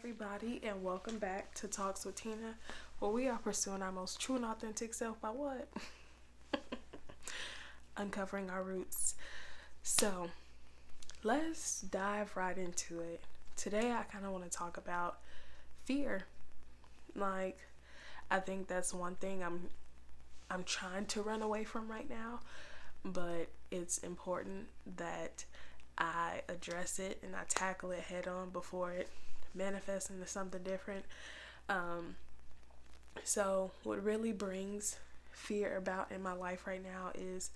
everybody, and welcome back to Talks with Tina, where we are pursuing our most true and authentic self by what? Uncovering our roots. So, let's dive right into it. Today, I kind of want to talk about fear. Like, I think that's one thing I'm trying to run away from right now, but it's important that I address it and I tackle it head on before it manifests into something different. So what really brings fear about in my life right now is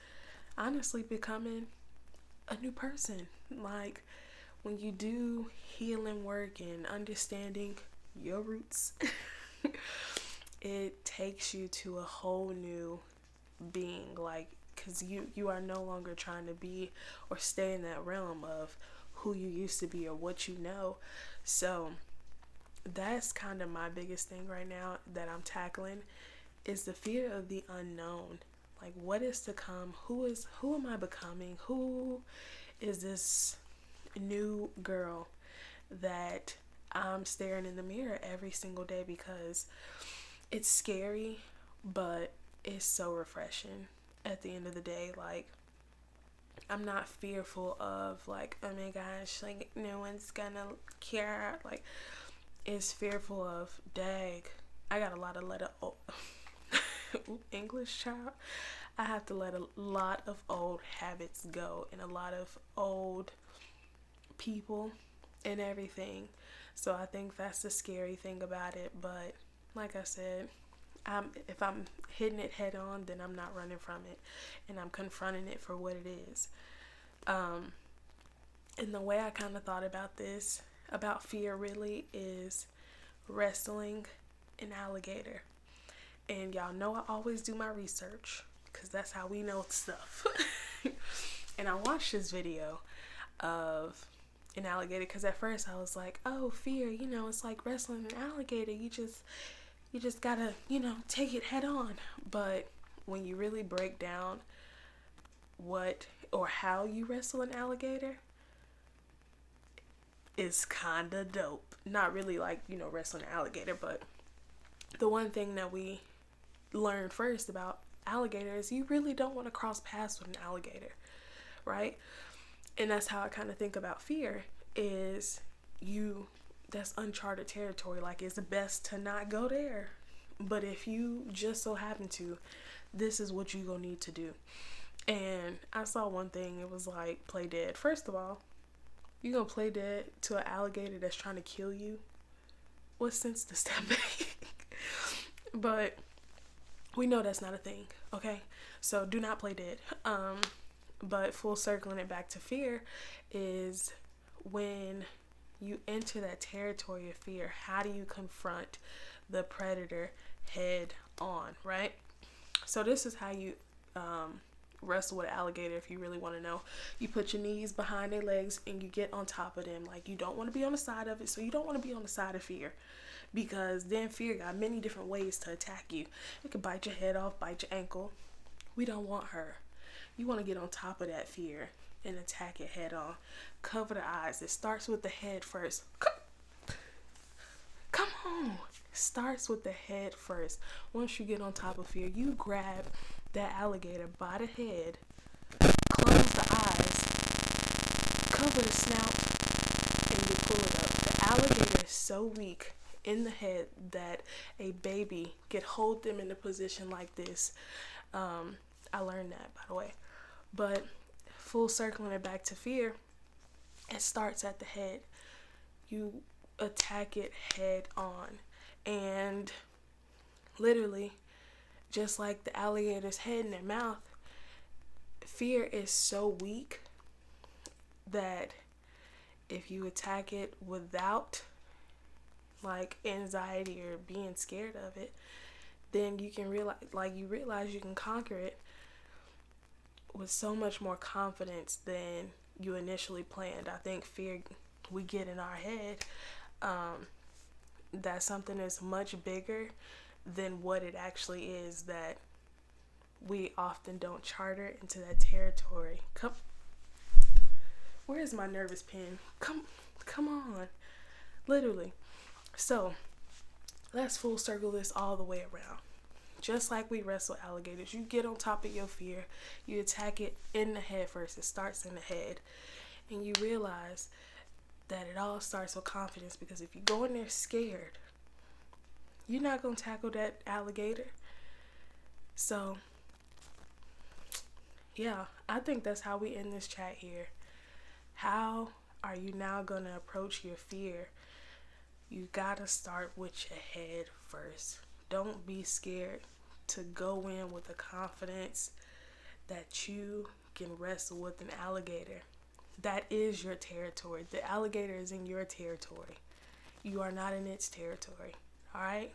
honestly becoming a new person. Like when you do healing work and understanding your roots, it takes you to a whole new being, like, because you are no longer trying to be or stay in that realm of who you used to be or what you know. So that's kind of my biggest thing right now that I'm tackling is the fear of the unknown. Like, what is to come? Who am I becoming? Who is this new girl that I'm staring in the mirror every single day? Because it's scary, but it's so refreshing at the end of the day. Like, I'm not fearful of, like, oh my gosh, like, no one's gonna care. Like, it's fearful of, dag, I got a lot of English child. I have to let a lot of old habits go and a lot of old people and everything. So I think that's the scary thing about it. But like I said, if I'm hitting it head on, then I'm not running from it, and I'm confronting it for what it is. And the way I kind of thought about this, about fear really, is wrestling an alligator. And y'all know I always do my research because that's how we know stuff. And I watched this video of an alligator because at first I was like, oh, fear, it's like wrestling an alligator. You just gotta, take it head on. But when you really break down what or how you wrestle an alligator, it's kinda dope. Not really like, wrestling an alligator, but the one thing that we learned first about alligators, you really don't want to cross paths with an alligator, right? And that's how I kind of think about fear, is that's uncharted territory. Like, it's best to not go there. But if you just so happen to, this is what you gonna need to do. And I saw one thing, it was like, play dead. First of all, you gonna play dead to an alligator that's trying to kill you? What sense does that make? But we know that's not a thing, okay? So do not play dead. But full circling it back to fear is when you enter that territory of fear, how do you confront the predator head on, right? So this is how you wrestle with an alligator. If you really want to know, you put your knees behind their legs and you get on top of them. Like, you don't want to be on the side of it, so you don't want to be on the side of fear, because then fear got many different ways to attack you. It could bite your head off, bite your ankle. We don't want her. You want to get on top of that fear and attack it head on. Cover the eyes. It starts with the head first. Come on. Starts with the head first. Once you get on top of fear, you grab that alligator by the head, close the eyes, cover the snout, and you pull it up. The alligator is so weak in the head that a baby could hold them in a position like this. I learned that, by the way. But full circling it back to fear, it starts at the head. You attack it head on. And literally, just like the alligator's head in their mouth, fear is so weak that if you attack it without like anxiety or being scared of it, then you can realize you can conquer it with so much more confidence than you initially planned. I think fear we get in our head, that something is much bigger than what it actually is, that we often don't charter into that territory. Where is my nervous pen? Come on. Literally. So let's full circle this all the way around. Just like we wrestle alligators, you get on top of your fear, you attack it in the head first. It starts in the head, and you realize that it all starts with confidence, because if you go in there scared, you're not going to tackle that alligator. So yeah, I think that's how we end this chat here. How are you now going to approach your fear? You gotta start with your head first. Don't be scared to go in with the confidence that you can wrestle with an alligator. That is your territory. The alligator is in your territory. You are not in its territory. All right?